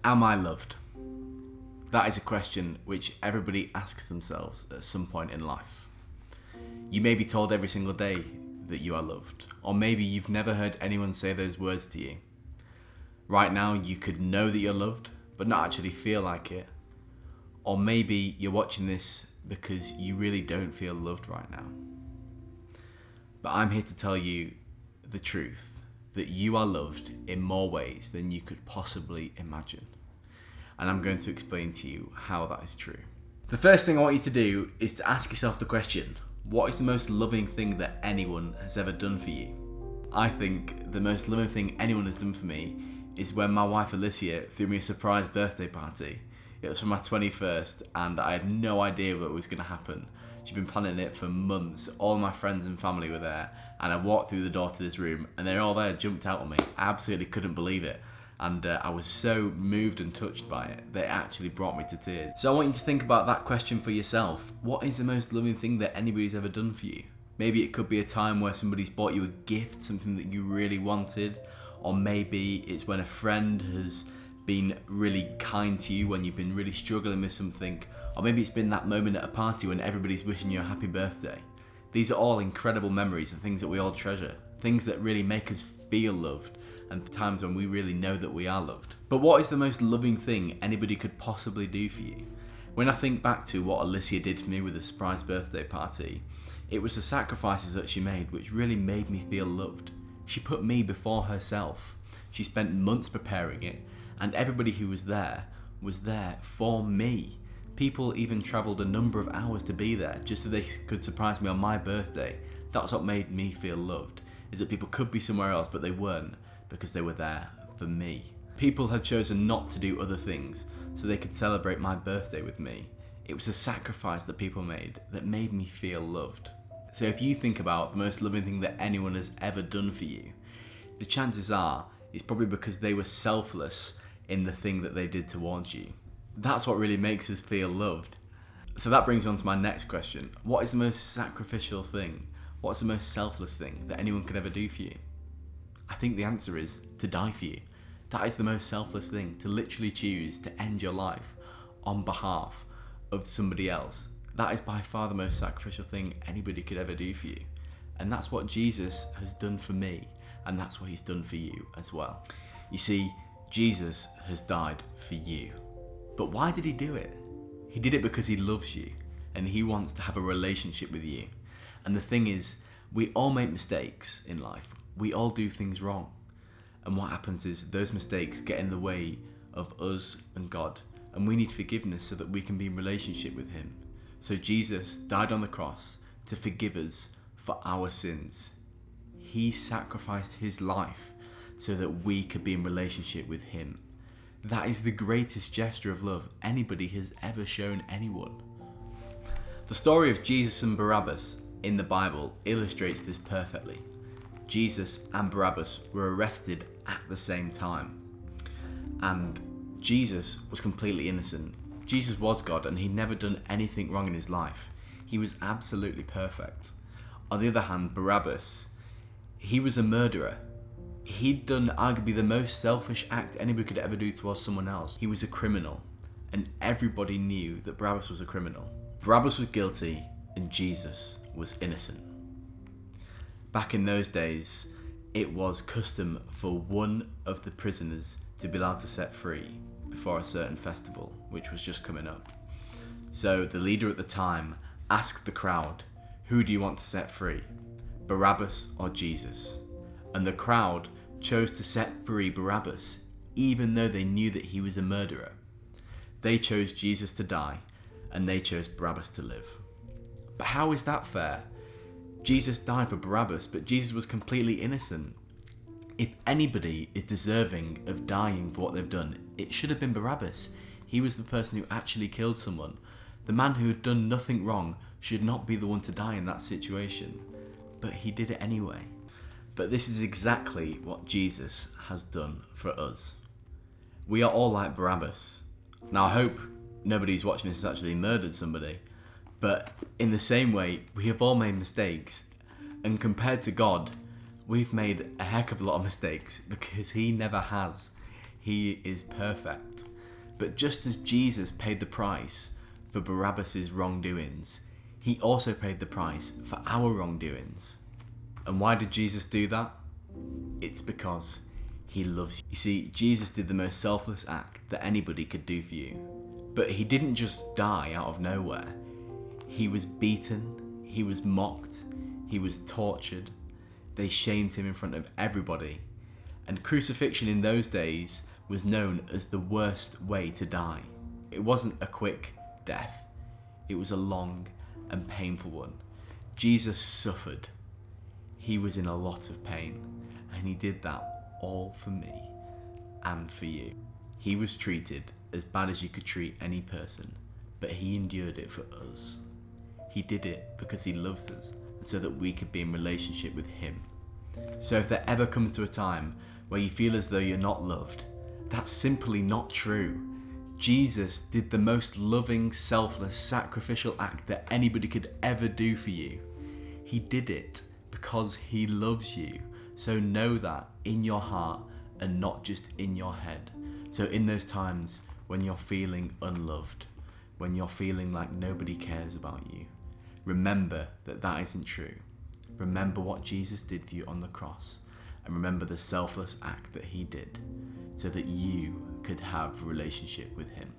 Am I loved? That is a question which everybody asks themselves at some point in life. You may be told every single day that you are loved, or maybe you've never heard anyone say those words to you. Right now, you could know that you're loved, but not actually feel like it. Or maybe you're watching this because you really don't feel loved right now. But I'm here to tell you the truth, that you are loved in more ways than you could possibly imagine. And I'm going to explain to you how that is true. The first thing I want you to do is to ask yourself the question, what is the most loving thing that anyone has ever done for you? I think the most loving thing anyone has done for me is when my wife Alicia threw me a surprise birthday party. It was for my 21st and I had no idea what was going to happen. She'd been planning it for months. All my friends and family were there, and I walked through the door to this room and they're all there, jumped out on me. I absolutely couldn't believe it. And I was so moved and touched by it that it actually brought me to tears. So I want you to think about that question for yourself. What is the most loving thing that anybody's ever done for you? Maybe it could be a time where somebody's bought you a gift, something that you really wanted. Or maybe it's when a friend has been really kind to you when you've been really struggling with something. Or maybe it's been that moment at a party when everybody's wishing you a happy birthday. These are all incredible memories and things that we all treasure. Things that really make us feel loved, and times when we really know that we are loved. But what is the most loving thing anybody could possibly do for you? When I think back to what Alicia did for me with a surprise birthday party, it was the sacrifices that she made which really made me feel loved. She put me before herself. She spent months preparing it, and everybody who was there for me. People even travelled a number of hours to be there just so they could surprise me on my birthday. That's what made me feel loved, is that people could be somewhere else but they weren't, because they were there for me. People had chosen not to do other things so they could celebrate my birthday with me. It was a sacrifice that people made that made me feel loved. So if you think about the most loving thing that anyone has ever done for you, the chances are it's probably because they were selfless in the thing that they did towards you. That's what really makes us feel loved. So that brings me on to my next question. What is the most sacrificial thing? What's the most selfless thing that anyone could ever do for you? I think the answer is to die for you. That is the most selfless thing, to literally choose to end your life on behalf of somebody else. That is by far the most sacrificial thing anybody could ever do for you. And that's what Jesus has done for me, and that's what he's done for you as well. You see, Jesus has died for you. But why did he do it? He did it because he loves you, and he wants to have a relationship with you. And the thing is, we all make mistakes in life. We all do things wrong. And what happens is those mistakes get in the way of us and God. And we need forgiveness so that we can be in relationship with him. So Jesus died on the cross to forgive us for our sins. He sacrificed his life so that we could be in relationship with him. That is the greatest gesture of love anybody has ever shown anyone. The story of Jesus and Barabbas in the Bible illustrates this perfectly. Jesus and Barabbas were arrested at the same time. And Jesus was completely innocent. Jesus was God and he'd never done anything wrong in his life. He was absolutely perfect. On the other hand, Barabbas, he was a murderer. He'd done arguably the most selfish act anybody could ever do towards someone else. He was a criminal, and everybody knew that Barabbas was a criminal. Barabbas was guilty and Jesus was innocent. Back in those days, it was custom for one of the prisoners to be allowed to set free before a certain festival, which was just coming up. So the leader at the time asked the crowd, who do you want to set free, Barabbas or Jesus? And the crowd chose to set free Barabbas, even though they knew that he was a murderer. They chose Jesus to die, and they chose Barabbas to live. But how is that fair? Jesus died for Barabbas, but Jesus was completely innocent. If anybody is deserving of dying for what they've done, it should have been Barabbas. He was the person who actually killed someone. The man who had done nothing wrong should not be the one to die in that situation. But he did it anyway. But this is exactly what Jesus has done for us. We are all like Barabbas. Now I hope nobody who's watching this has actually murdered somebody, but in the same way, we have all made mistakes, and compared to God, we've made a heck of a lot of mistakes because he never has. He is perfect. But just as Jesus paid the price for Barabbas's wrongdoings, he also paid the price for our wrongdoings. And why did Jesus do that? It's because he loves you. You see, Jesus did the most selfless act that anybody could do for you. But he didn't just die out of nowhere. He was beaten, he was mocked, he was tortured. They shamed him in front of everybody. And crucifixion in those days was known as the worst way to die. It wasn't a quick death. It was a long and painful one. Jesus suffered. He was in a lot of pain, and he did that all for me and for you. He was treated as bad as you could treat any person, but he endured it for us. He did it because he loves us, and so that we could be in relationship with him. So if there ever comes to a time where you feel as though you're not loved, that's simply not true. Jesus did the most loving, selfless, sacrificial act that anybody could ever do for you. He did it because he loves you. So know that in your heart and not just in your head. So in those times when you're feeling unloved, when you're feeling like nobody cares about you, remember that that isn't true. Remember what Jesus did for you on the cross, and remember the selfless act that he did so that you could have a relationship with him.